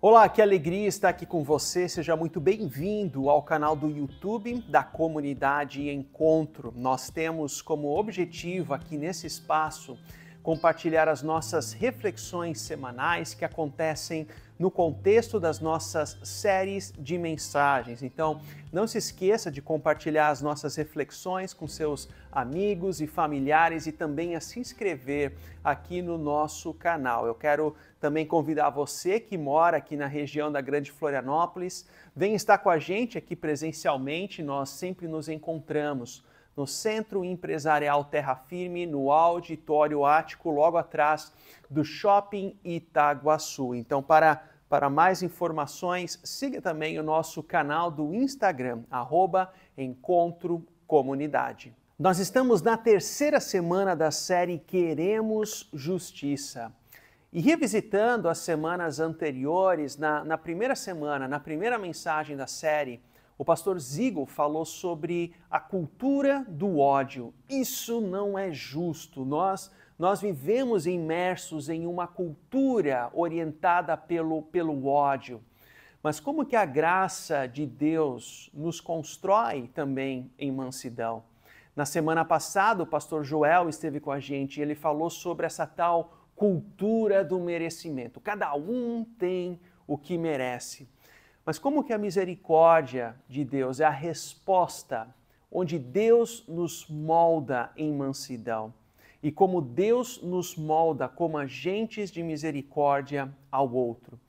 Olá, que alegria estar aqui com você. Seja muito bem-vindo ao canal do YouTube da Comunidade Encontro. Nós temos como objetivo aqui nesse espaço compartilhar as nossas reflexões semanais que acontecem no contexto das nossas séries de mensagens. Então, não se esqueça de compartilhar as nossas reflexões com seus amigos e familiares e também a se inscrever aqui no nosso canal. Eu quero também convidar você que mora aqui na região da Grande Florianópolis, venha estar com a gente aqui presencialmente. Nós sempre nos encontramos no Centro Empresarial Terra Firme, no Auditório Ático, logo atrás do Shopping Itaguaçu. Então, para mais informações, siga também o nosso canal do Instagram, @EncontroComunidade. Nós estamos na terceira semana da série Queremos Justiça. E revisitando as semanas anteriores, na primeira semana, na primeira mensagem da série, o pastor Ziegel falou sobre a cultura do ódio. Isso não é justo. Nós vivemos imersos em uma cultura orientada pelo ódio. Mas como que a graça de Deus nos constrói também em mansidão? Na semana passada, o pastor Joel esteve com a gente e ele falou sobre essa tal cultura do merecimento. Cada um tem o que merece. Mas como que a misericórdia de Deus é a resposta onde Deus nos molda em mansidão e como Deus nos molda como agentes de misericórdia ao outro.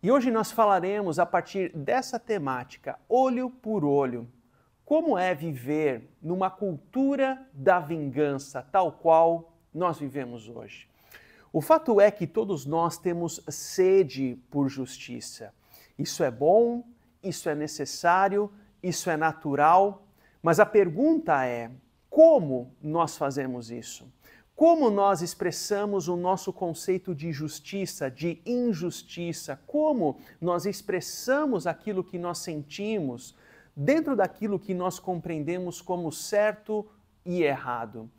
E hoje nós falaremos a partir dessa temática, olho por olho, como é viver numa cultura da vingança, tal qual nós vivemos hoje. O fato é que todos nós temos sede por justiça. Isso é bom, isso é necessário, isso é natural, mas a pergunta é: como nós fazemos isso? Como nós expressamos o nosso conceito de justiça, de injustiça? Como nós expressamos aquilo que nós sentimos dentro daquilo que nós compreendemos como certo e errado?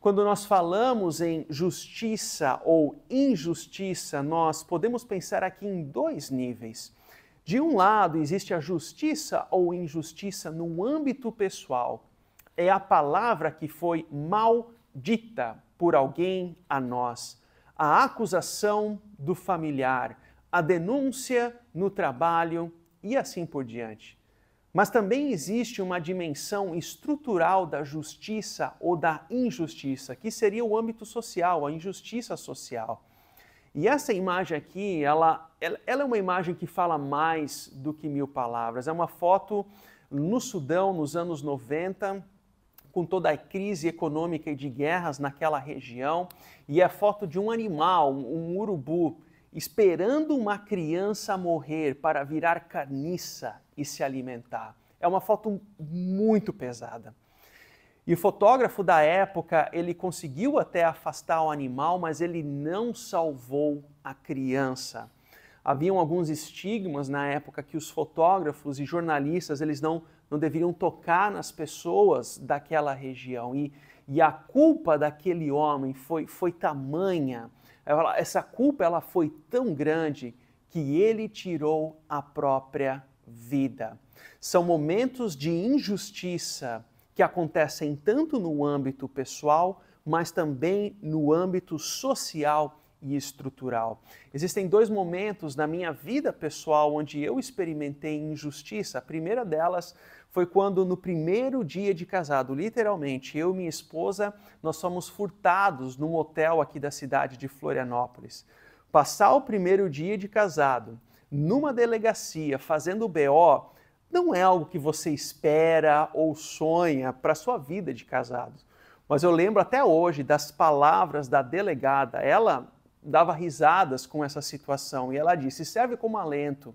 Quando nós falamos em justiça ou injustiça, nós podemos pensar aqui em dois níveis. De um lado, existe a justiça ou injustiça no âmbito pessoal. É a palavra que foi mal dita por alguém a nós. A acusação do familiar, a denúncia no trabalho e assim por diante. Mas também existe uma dimensão estrutural da justiça ou da injustiça, que seria o âmbito social, a injustiça social. E essa imagem aqui, ela é uma imagem que fala mais do que 1000 palavras. É uma foto no Sudão, nos anos 90, com toda a crise econômica e de guerras naquela região. E é foto de um animal, um urubu, esperando uma criança morrer para virar carniça e se alimentar. É uma foto muito pesada. E o fotógrafo da época, ele conseguiu até afastar o animal, mas ele não salvou a criança. Haviam alguns estigmas na época que os fotógrafos e jornalistas, eles não deveriam tocar nas pessoas daquela região. E a culpa daquele homem foi tamanha, essa culpa ela foi tão grande que ele tirou a própria vida. São momentos de injustiça que acontecem tanto no âmbito pessoal, mas também no âmbito social e estrutural. Existem dois momentos na minha vida pessoal onde eu experimentei injustiça. A primeira delas foi quando no primeiro dia de casado, literalmente, eu e minha esposa, nós fomos furtados num hotel aqui da cidade de Florianópolis. Passar o primeiro dia de casado numa delegacia fazendo BO não é algo que você espera ou sonha para a sua vida de casado. Mas eu lembro até hoje das palavras da delegada. Ela dava risadas com essa situação e ela disse: serve como alento.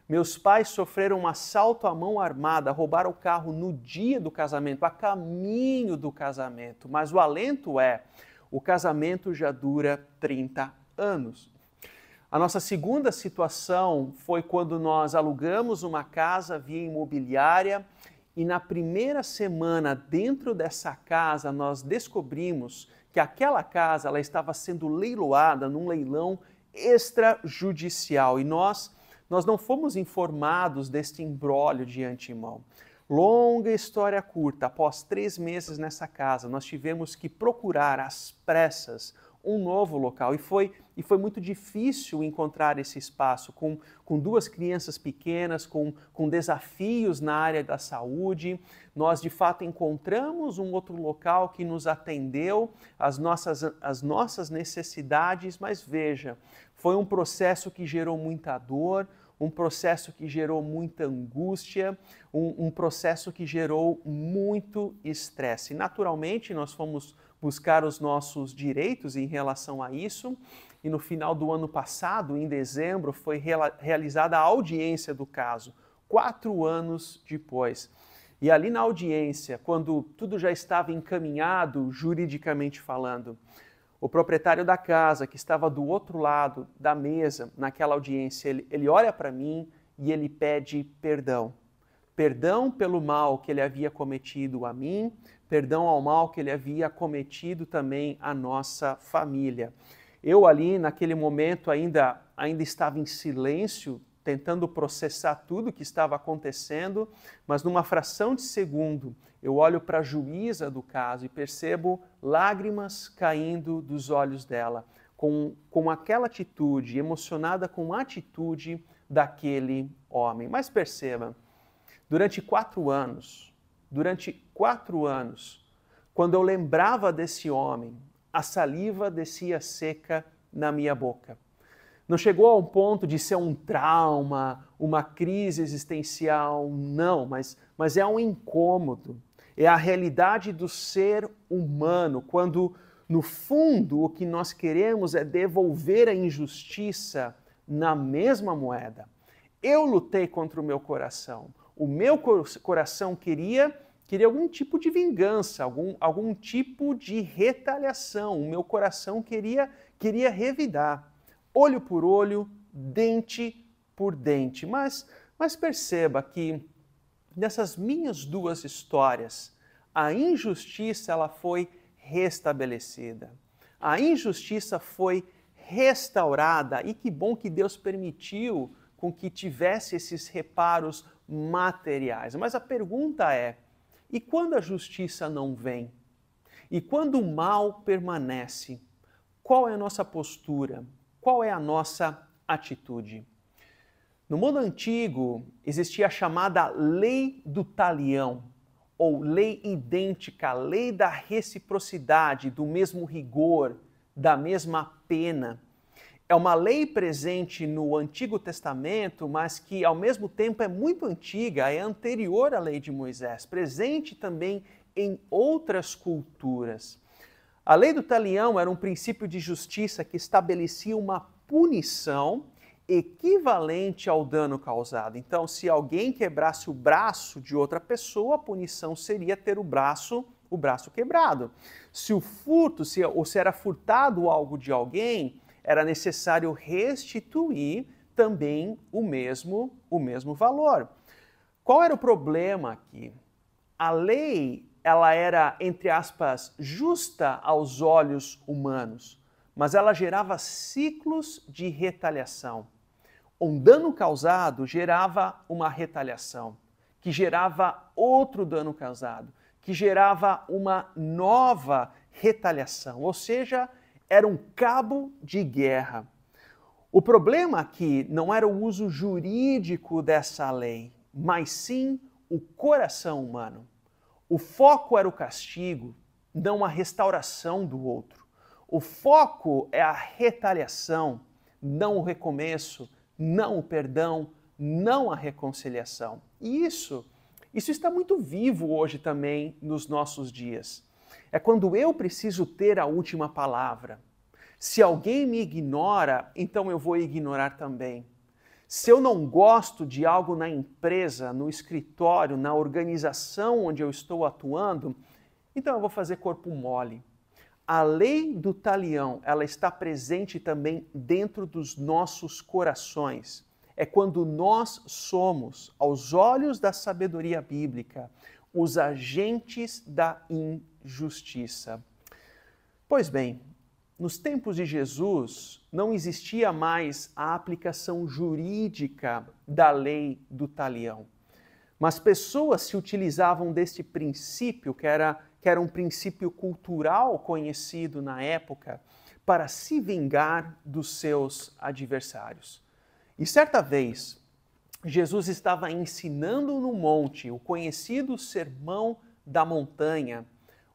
Meus pais sofreram um assalto à mão armada, roubaram o carro no dia do casamento, a caminho do casamento. Mas o alento é: o casamento já dura 30 anos. A nossa segunda situação foi quando nós alugamos uma casa via imobiliária e na primeira semana dentro dessa casa nós descobrimos que aquela casa ela estava sendo leiloada num leilão extrajudicial e nós não fomos informados deste imbróglio de antemão. Longa história curta, após 3 meses nessa casa, nós tivemos que procurar às pressas um novo local e foi muito difícil encontrar esse espaço com 2 crianças pequenas, com desafios na área da saúde. Nós de fato encontramos um outro local que nos atendeu às nossas necessidades, mas veja, foi um processo que gerou muita dor, um processo que gerou muita angústia, um processo que gerou muito estresse. Naturalmente, nós fomos buscar os nossos direitos em relação a isso, e no final do ano passado, em dezembro, foi realizada a audiência do caso, 4 anos depois. E ali na audiência, quando tudo já estava encaminhado, juridicamente falando, o proprietário da casa, que estava do outro lado da mesa, naquela audiência, ele olha para mim e ele pede perdão. Perdão pelo mal que ele havia cometido a mim, perdão ao mal que ele havia cometido também à nossa família. Eu ali, naquele momento, ainda estava em silêncio, tentando processar tudo o que estava acontecendo, mas numa fração de segundo, eu olho para a juíza do caso e percebo lágrimas caindo dos olhos dela, com aquela atitude, emocionada com a atitude daquele homem. Mas perceba, durante 4 anos, quando eu lembrava desse homem, a saliva descia seca na minha boca. Não chegou a um ponto de ser um trauma, uma crise existencial, não, mas é um incômodo. É a realidade do ser humano, quando, no fundo, o que nós queremos é devolver a injustiça na mesma moeda. Eu lutei contra o meu coração. O meu coração queria algum tipo de vingança, algum tipo de retaliação. O meu coração queria revidar. Olho por olho, dente por dente. Mas perceba que nessas minhas 2 histórias, a injustiça ela foi restabelecida. A injustiça foi restaurada e que bom que Deus permitiu com que tivesse esses reparos materiais. Mas a pergunta é, e quando a justiça não vem? E quando o mal permanece? Qual é a nossa postura? Qual é a nossa atitude? No mundo antigo, existia a chamada lei do talião, ou lei idêntica, lei da reciprocidade, do mesmo rigor, da mesma pena. É uma lei presente no Antigo Testamento, mas que ao mesmo tempo é muito antiga, é anterior à lei de Moisés, presente também em outras culturas. A lei do talião era um princípio de justiça que estabelecia uma punição equivalente ao dano causado. Então, se alguém quebrasse o braço de outra pessoa, a punição seria ter o braço quebrado. Se o furto, se era furtado algo de alguém, era necessário restituir também o mesmo valor. Qual era o problema aqui? A lei, ela era, entre aspas, justa aos olhos humanos, mas ela gerava ciclos de retaliação. Um dano causado gerava uma retaliação, que gerava outro dano causado, que gerava uma nova retaliação, ou seja, era um cabo de guerra. O problema aqui não era o uso jurídico dessa lei, mas sim o coração humano. O foco era o castigo, não a restauração do outro. O foco é a retaliação, não o recomeço, não o perdão, não a reconciliação. E isso está muito vivo hoje também nos nossos dias. É quando eu preciso ter a última palavra. Se alguém me ignora, então eu vou ignorar também. Se eu não gosto de algo na empresa, no escritório, na organização onde eu estou atuando, então eu vou fazer corpo mole. A lei do talião, ela está presente também dentro dos nossos corações. É quando nós somos, aos olhos da sabedoria bíblica, os agentes da injustiça. Pois bem, nos tempos de Jesus, não existia mais a aplicação jurídica da lei do talião. Mas pessoas se utilizavam deste princípio, que era um princípio cultural conhecido na época, para se vingar dos seus adversários. E certa vez, Jesus estava ensinando no monte, o conhecido Sermão da Montanha,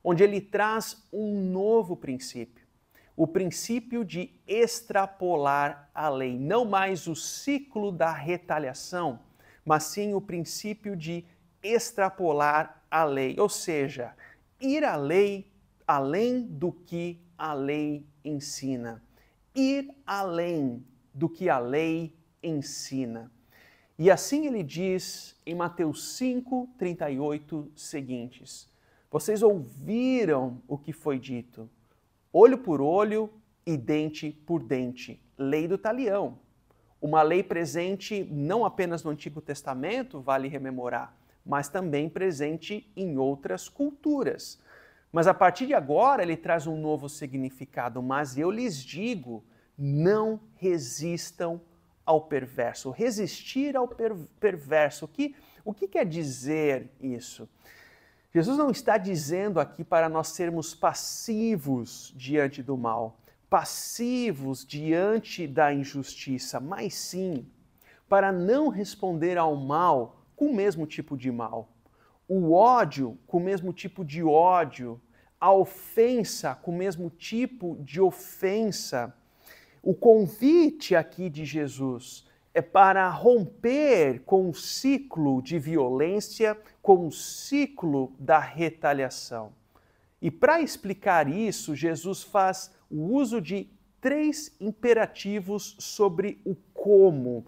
onde ele traz um novo princípio. O princípio de extrapolar a lei. Não mais o ciclo da retaliação, mas sim o princípio de extrapolar a lei. Ou seja, ir além do que a lei ensina. Ir além do que a lei ensina. E assim ele diz em Mateus 5:38 seguintes: vocês ouviram o que foi dito, olho por olho e dente por dente, lei do talião. Uma lei presente não apenas no Antigo Testamento, vale rememorar, mas também presente em outras culturas. Mas a partir de agora ele traz um novo significado. Mas eu lhes digo, não resistam ao perverso. Resistir ao perverso. O que quer dizer isso? Jesus não está dizendo aqui para nós sermos passivos diante do mal, passivos diante da injustiça, mas sim para não responder ao mal com o mesmo tipo de mal, o ódio com o mesmo tipo de ódio, a ofensa com o mesmo tipo de ofensa. O convite aqui de Jesus é para romper com o ciclo de violência, com o ciclo da retaliação. E para explicar isso, Jesus faz o uso de 3 imperativos sobre o como.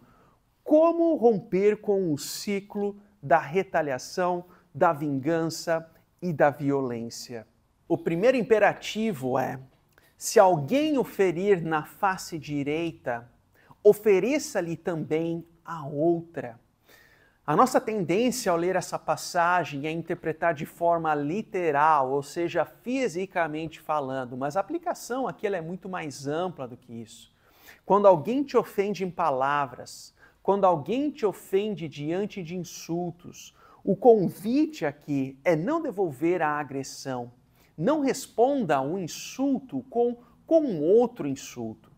Como romper com o ciclo da retaliação, da vingança e da violência. O primeiro imperativo é: se alguém o ferir na face direita, ofereça-lhe também a outra. A nossa tendência ao ler essa passagem é interpretar de forma literal, ou seja, fisicamente falando, mas a aplicação aqui ela é muito mais ampla do que isso. Quando alguém te ofende em palavras, quando alguém te ofende diante de insultos, o convite aqui é não devolver a agressão. Não responda a um insulto com um outro insulto.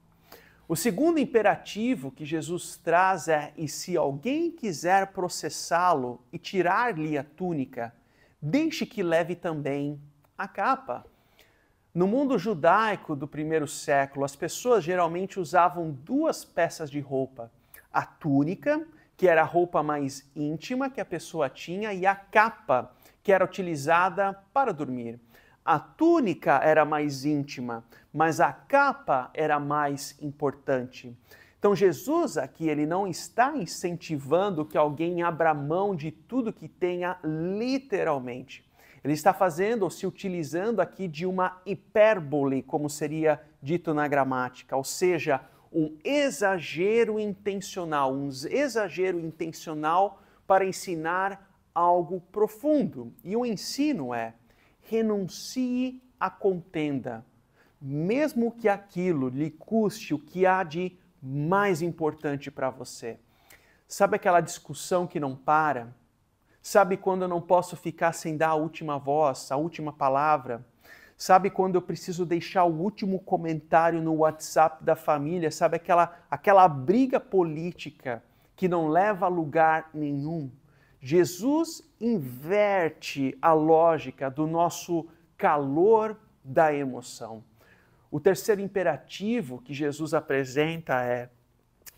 O segundo imperativo que Jesus traz é: e se alguém quiser processá-lo e tirar-lhe a túnica, deixe que leve também a capa. No mundo judaico do primeiro século, as pessoas geralmente usavam 2 peças de roupa: a túnica, que era a roupa mais íntima que a pessoa tinha, e a capa, que era utilizada para dormir. A túnica era mais íntima, mas a capa era mais importante. Então Jesus aqui, ele não está incentivando que alguém abra mão de tudo que tenha literalmente. Ele está fazendo ou se utilizando aqui de uma hipérbole, como seria dito na gramática, ou seja, um exagero intencional para ensinar algo profundo. E o ensino é: renuncie à contenda, mesmo que aquilo lhe custe o que há de mais importante para você. Sabe aquela discussão que não para? Sabe quando eu não posso ficar sem dar a última voz, a última palavra? Sabe quando eu preciso deixar o último comentário no WhatsApp da família? Sabe aquela briga política que não leva a lugar nenhum? Jesus inverte a lógica do nosso calor da emoção. O terceiro imperativo que Jesus apresenta é: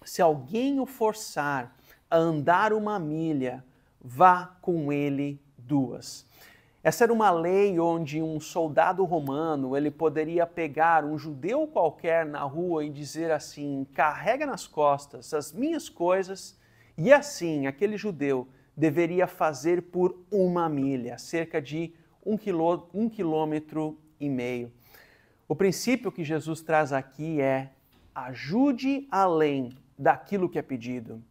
se alguém o forçar a andar 1 milha, vá com ele 2. Essa era uma lei onde um soldado romano ele poderia pegar um judeu qualquer na rua e dizer assim: carrega nas costas as minhas coisas, e assim aquele judeu deveria fazer por 1 milha, cerca de 1,5 quilômetro. O princípio que Jesus traz aqui é: ajude além daquilo que é pedido,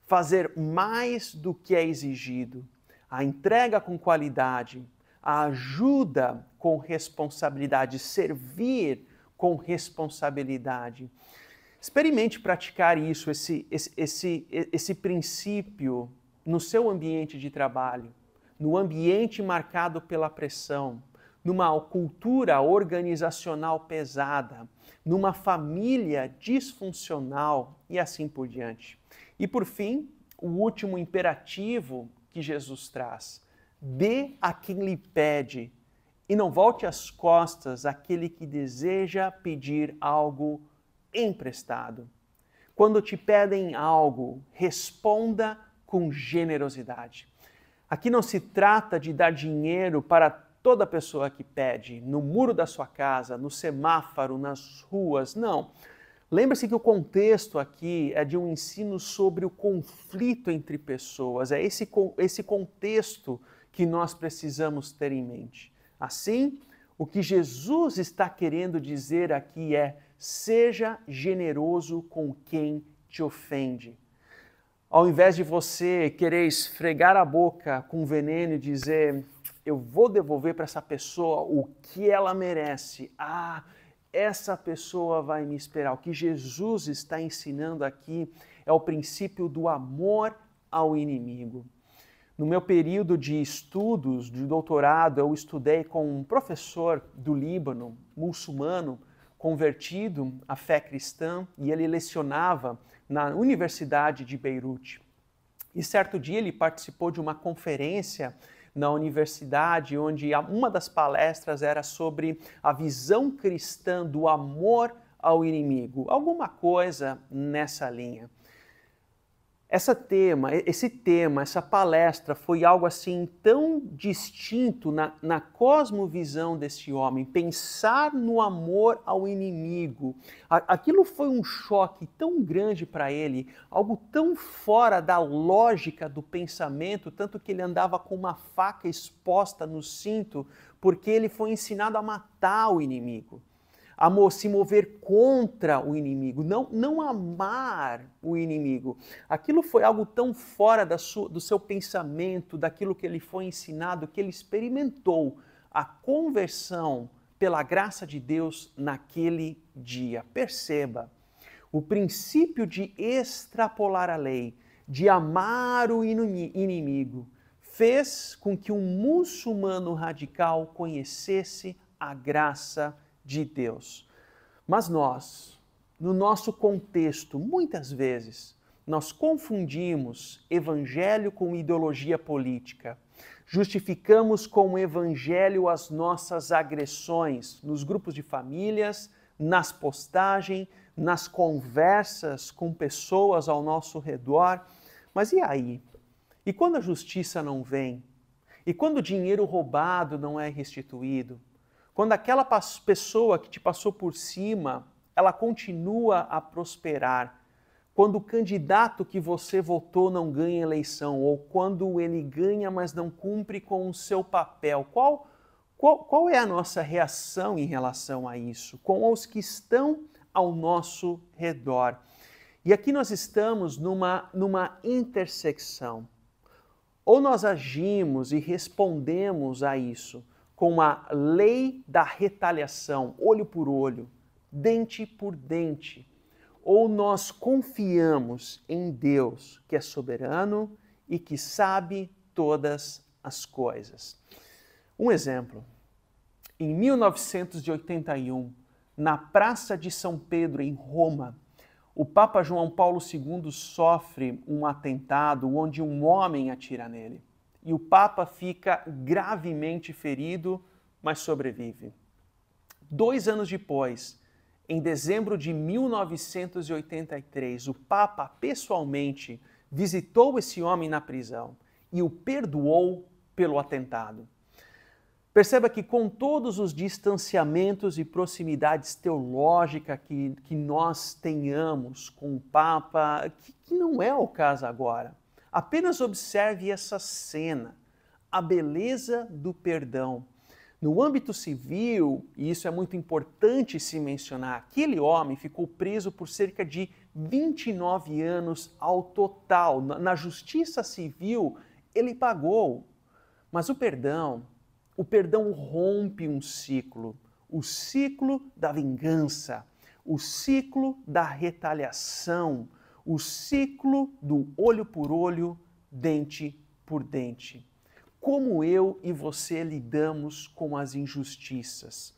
fazer mais do que é exigido, a entrega com qualidade, a ajuda com responsabilidade, servir com responsabilidade. Experimente praticar isso, esse princípio no seu ambiente de trabalho, no ambiente marcado pela pressão, numa cultura organizacional pesada, numa família disfuncional e assim por diante. E por fim, o último imperativo que Jesus traz: dê a quem lhe pede e não volte as costas àquele que deseja pedir algo emprestado. Quando te pedem algo, responda com generosidade. Aqui não se trata de dar dinheiro para toda pessoa que pede, no muro da sua casa, no semáforo, nas ruas, não. Lembre-se que o contexto aqui é de um ensino sobre o conflito entre pessoas, é esse contexto que nós precisamos ter em mente. Assim, o que Jesus está querendo dizer aqui é: seja generoso com quem te ofende. Ao invés de você querer esfregar a boca com veneno e dizer: eu vou devolver para essa pessoa o que ela merece. Essa pessoa vai me esperar. O que Jesus está ensinando aqui é o princípio do amor ao inimigo. No meu período de estudos, de doutorado, eu estudei com um professor do Líbano, muçulmano, convertido à fé cristã, e ele lecionava na Universidade de Beirute. E certo dia ele participou de uma conferência na universidade, onde uma das palestras era sobre a visão cristã do amor ao inimigo, alguma coisa nessa linha. Esse tema, essa palestra foi algo assim tão distinto na cosmovisão desse homem, pensar no amor ao inimigo. Aquilo foi um choque tão grande para ele, algo tão fora da lógica do pensamento, tanto que ele andava com uma faca exposta no cinto, porque ele foi ensinado a matar o inimigo, a se mover contra o inimigo, não amar o inimigo. Aquilo foi algo tão fora do seu pensamento, daquilo que ele foi ensinado, que ele experimentou a conversão pela graça de Deus naquele dia. Perceba, o princípio de extrapolar a lei, de amar o inimigo, fez com que um muçulmano radical conhecesse a graça de Deus. Mas nós, no nosso contexto, muitas vezes, nós confundimos evangelho com ideologia política. Justificamos com o evangelho as nossas agressões nos grupos de famílias, nas postagens, nas conversas com pessoas ao nosso redor. Mas e aí? E quando a justiça não vem? E quando o dinheiro roubado não é restituído? Quando aquela pessoa que te passou por cima, ela continua a prosperar. Quando o candidato que você votou não ganha eleição, ou quando ele ganha, mas não cumpre com o seu papel, qual é a nossa reação em relação a isso? Com os que estão ao nosso redor. E aqui nós estamos numa intersecção. Ou nós agimos e respondemos a isso com a lei da retaliação, olho por olho, dente por dente, ou nós confiamos em Deus, que é soberano e que sabe todas as coisas. Um exemplo, em 1981, na Praça de São Pedro, em Roma, o Papa João Paulo II sofre um atentado onde um homem atira nele. E o Papa fica gravemente ferido, mas sobrevive. 2 anos depois, em dezembro de 1983, o Papa pessoalmente visitou esse homem na prisão e o perdoou pelo atentado. Perceba que com todos os distanciamentos e proximidades teológicas que nós tenhamos com o Papa, que não é o caso agora, apenas observe essa cena, a beleza do perdão. No âmbito civil, e isso é muito importante se mencionar, aquele homem ficou preso por cerca de 29 anos ao total. Na justiça civil, ele pagou. Mas o perdão rompe um ciclo. o ciclo da vingança, o ciclo da retaliação, o ciclo do olho por olho, dente por dente. Como eu e você lidamos com as injustiças?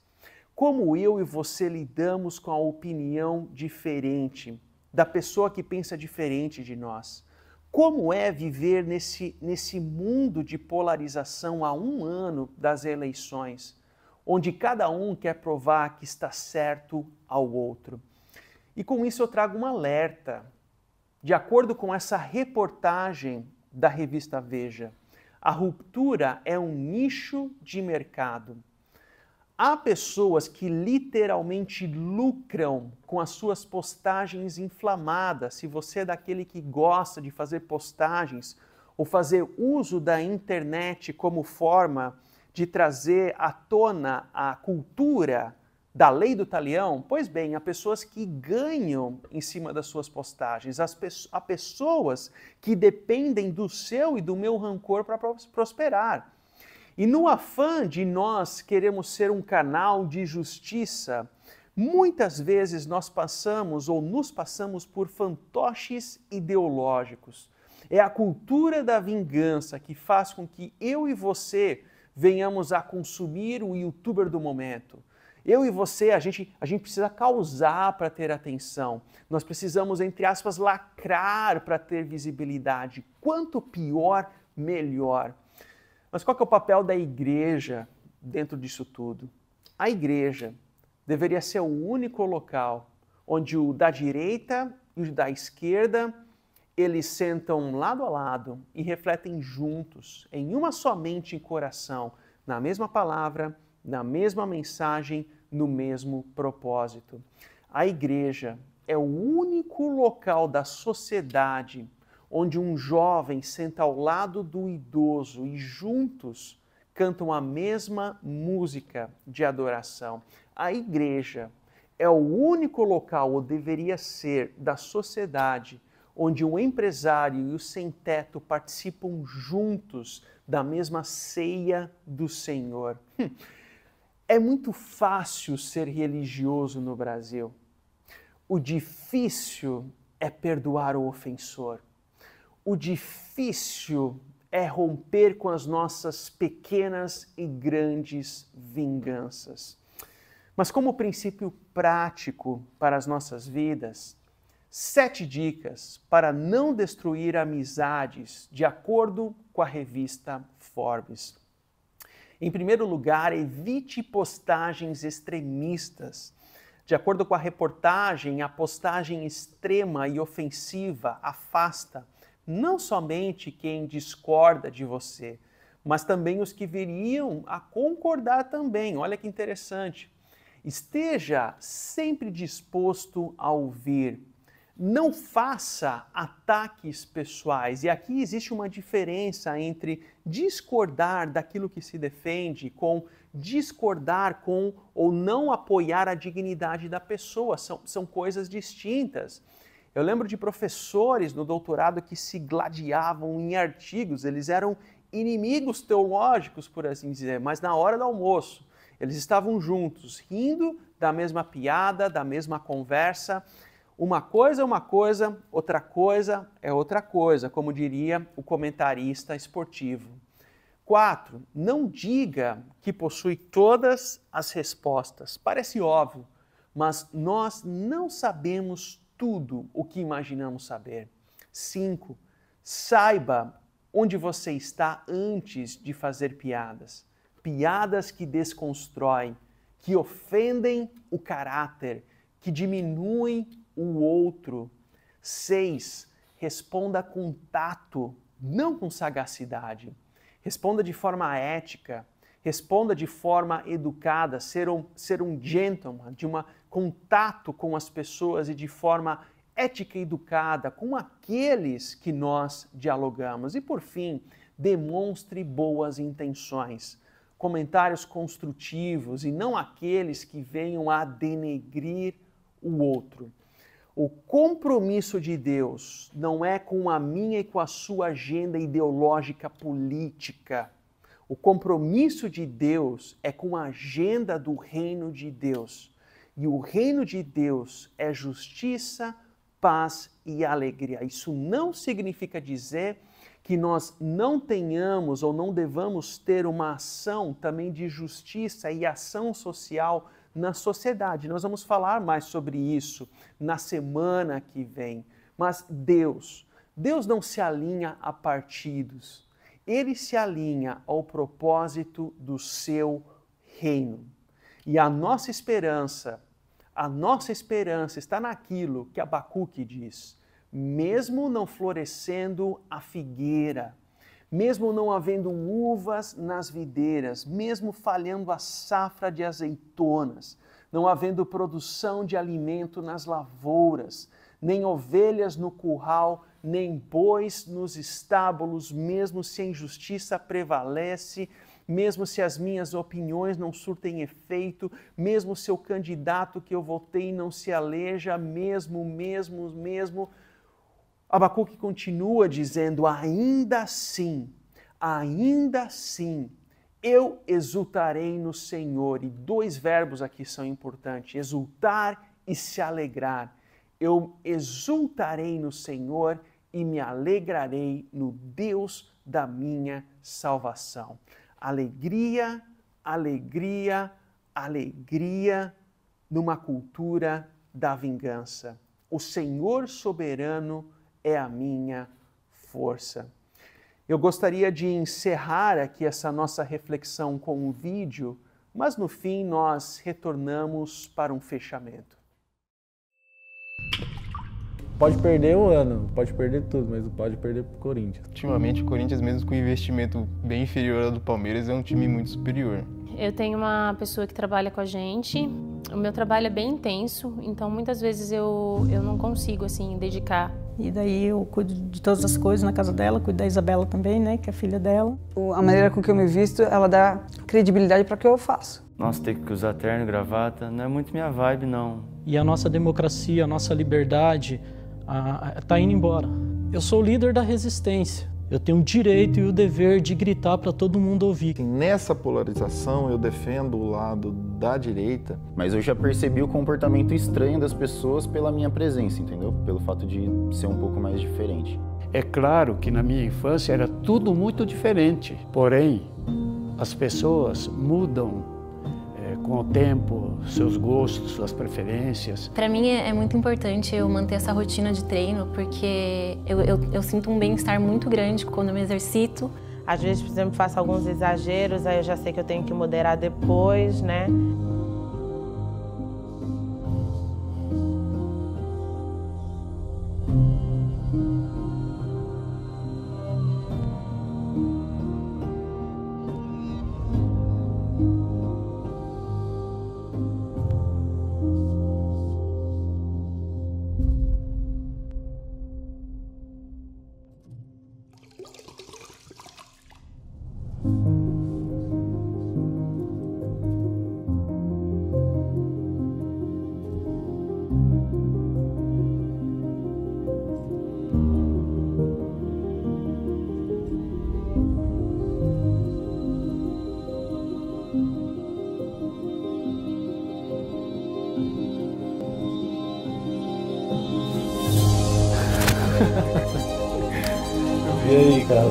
Como eu e você lidamos com a opinião diferente, da pessoa que pensa diferente de nós? Como é viver nesse mundo de polarização há um ano das eleições, onde cada um quer provar que está certo ao outro? E com isso eu trago um alerta. De acordo com essa reportagem da revista Veja, a ruptura é um nicho de mercado. Há pessoas que literalmente lucram com as suas postagens inflamadas. Se você é daquele que gosta de fazer postagens ou fazer uso da internet como forma de trazer à tona a cultura da lei do talião, pois bem, há pessoas que ganham em cima das suas postagens, há pessoas que dependem do seu e do meu rancor para prosperar. E no afã de nós queremos ser um canal de justiça, muitas vezes nós passamos ou nos passamos por fantoches ideológicos. É a cultura da vingança que faz com que eu e você venhamos a consumir o youtuber do momento. Eu e você, a gente precisa causar para ter atenção. Nós precisamos, entre aspas, lacrar para ter visibilidade. Quanto pior, melhor. Mas qual que é o papel da igreja dentro disso tudo? A igreja deveria ser o único local onde o da direita e o da esquerda, eles sentam lado a lado e refletem juntos, em uma só mente e coração, na mesma palavra, na mesma mensagem, no mesmo propósito. A igreja é o único local da sociedade onde um jovem senta ao lado do idoso e juntos cantam a mesma música de adoração. A igreja é o único local, ou deveria ser, da sociedade onde o empresário e o sem-teto participam juntos da mesma ceia do Senhor. É muito fácil ser religioso no Brasil. O difícil é perdoar o ofensor. O difícil é romper com as nossas pequenas e grandes vinganças. Mas como princípio prático para as nossas vidas, 7 dicas para não destruir amizades, de acordo com a revista Forbes. Em primeiro lugar, evite postagens extremistas. De acordo com a reportagem, a postagem extrema e ofensiva afasta não somente quem discorda de você, mas também os que viriam a concordar também. Olha que interessante. Esteja sempre disposto a ouvir. Não faça ataques pessoais. E aqui existe uma diferença entre discordar daquilo que se defende com discordar com ou não apoiar a dignidade da pessoa. São coisas distintas. Eu lembro de professores no doutorado que se gladiavam em artigos, eles eram inimigos teológicos, por assim dizer, mas na hora do almoço eles estavam juntos, rindo da mesma piada, da mesma conversa. Uma coisa é uma coisa, outra coisa é outra coisa, como diria o comentarista esportivo. 4. Não diga que possui todas as respostas. Parece óbvio, mas nós não sabemos tudo o que imaginamos saber. 5. Saiba onde você está antes de fazer piadas. Piadas que desconstroem, que ofendem o caráter, que diminuem o outro. 6. Responda com tato, não com sagacidade. Responda de forma ética, responda de forma educada, ser um gentleman, de contato com as pessoas e de forma ética e educada com aqueles que nós dialogamos. E por fim, demonstre boas intenções, comentários construtivos e não aqueles que venham a denegrir o outro. O compromisso de Deus não é com a minha e com a sua agenda ideológica política. O compromisso de Deus é com a agenda do reino de Deus. E o reino de Deus é justiça, paz e alegria. Isso não significa dizer que nós não tenhamos ou não devamos ter uma ação também de justiça e ação social na sociedade. Nós vamos falar mais sobre isso na semana que vem. Mas Deus não se alinha a partidos. Ele se alinha ao propósito do seu reino. E a nossa esperança está naquilo que Abacuque diz. Mesmo não florescendo a figueira, mesmo não havendo uvas nas videiras, mesmo falhando a safra de azeitonas, não havendo produção de alimento nas lavouras, nem ovelhas no curral, nem bois nos estábulos, mesmo se a injustiça prevalece, mesmo se as minhas opiniões não surtem efeito, mesmo se o candidato que eu votei não se aleja, mesmo, Abacuque continua dizendo, ainda assim, eu exultarei no Senhor. E dois verbos aqui são importantes, exultar e se alegrar. Eu exultarei no Senhor e me alegrarei no Deus da minha salvação. Alegria, alegria, alegria numa cultura da vingança. O Senhor soberano é a minha força. Eu gostaria de encerrar aqui essa nossa reflexão com um vídeo, mas no fim nós retornamos para um fechamento. Pode perder o ano, pode perder tudo, mas não pode perder pro Corinthians. Ultimamente o Corinthians, mesmo com um investimento bem inferior ao do Palmeiras, é um time muito superior. Eu tenho uma pessoa que trabalha com a gente, o meu trabalho é bem intenso, então muitas vezes eu não consigo assim dedicar. E daí eu cuido de todas as coisas na casa dela, cuido da Isabela também, né, que é a filha dela. A maneira com que eu me visto, ela dá credibilidade para o que eu faço. Nossa, ter que usar terno, gravata, não é muito minha vibe, não. E a nossa democracia, a nossa liberdade está indo embora. Eu sou o líder da resistência. Eu tenho o direito e o dever de gritar para todo mundo ouvir. Nessa polarização, eu defendo o lado da direita. Mas eu já percebi o comportamento estranho das pessoas pela minha presença, entendeu? Pelo fato de ser um pouco mais diferente. É claro que na minha infância era tudo muito diferente. Porém, as pessoas mudam com o tempo, seus gostos, suas preferências. Para mim é muito importante eu manter essa rotina de treino, porque eu sinto um bem-estar muito grande quando eu me exercito. Às vezes, por exemplo, faço alguns exageros, aí eu já sei que eu tenho que moderar depois, né? E aí, cara?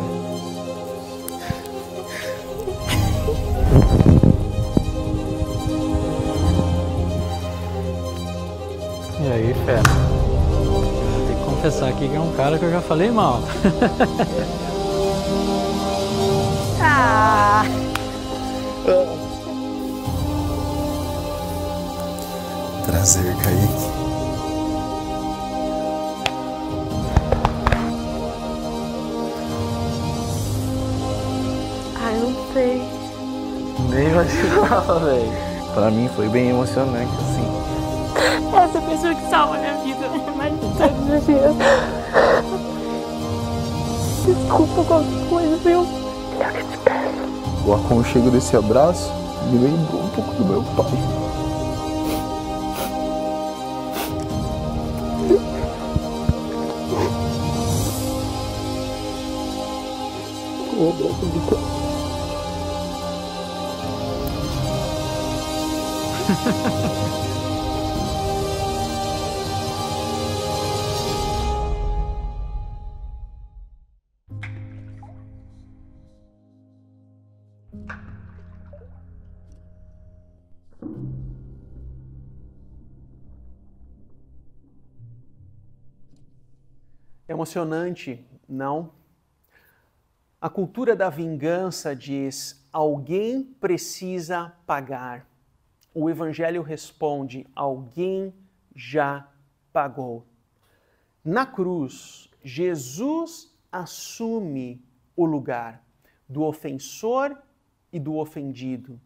E aí, fera? Tem que confessar aqui que é um cara que eu já falei mal. Ah! Prazer, Kaique. Nem imaginava, velho. Pra mim foi bem emocionante, assim. Essa pessoa que salva a minha vida, mais de todos os dias. Desculpa qualquer coisa, viu? Eu que te peço. O aconchego desse abraço me lembrou um pouco do meu pai. Um abraço de coração. Emocionante, não? A cultura da vingança diz: alguém precisa pagar. O Evangelho responde: alguém já pagou. Na cruz, Jesus assume o lugar do ofensor e do ofendido,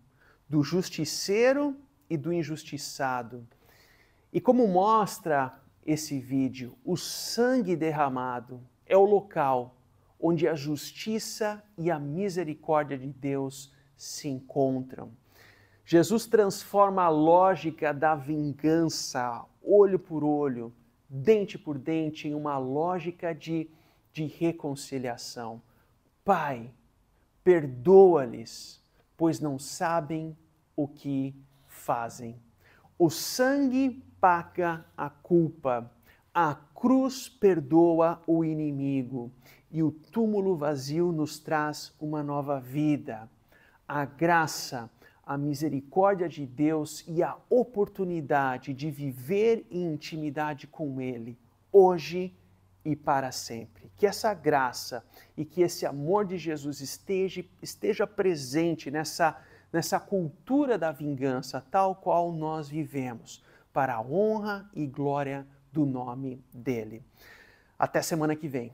do justiceiro e do injustiçado. E como mostra esse vídeo, o sangue derramado é o local onde a justiça e a misericórdia de Deus se encontram. Jesus transforma a lógica da vingança, olho por olho, dente por dente, em uma lógica de reconciliação. Pai, perdoa-lhes, pois não sabem o que fazem. O sangue paga a culpa, a cruz perdoa o inimigo e o túmulo vazio nos traz uma nova vida. A graça, a misericórdia de Deus e a oportunidade de viver em intimidade com Ele, hoje e para sempre. Que essa graça e que esse amor de Jesus esteja presente nessa cultura da vingança, tal qual nós vivemos, para a honra e glória do nome dEle. Até semana que vem.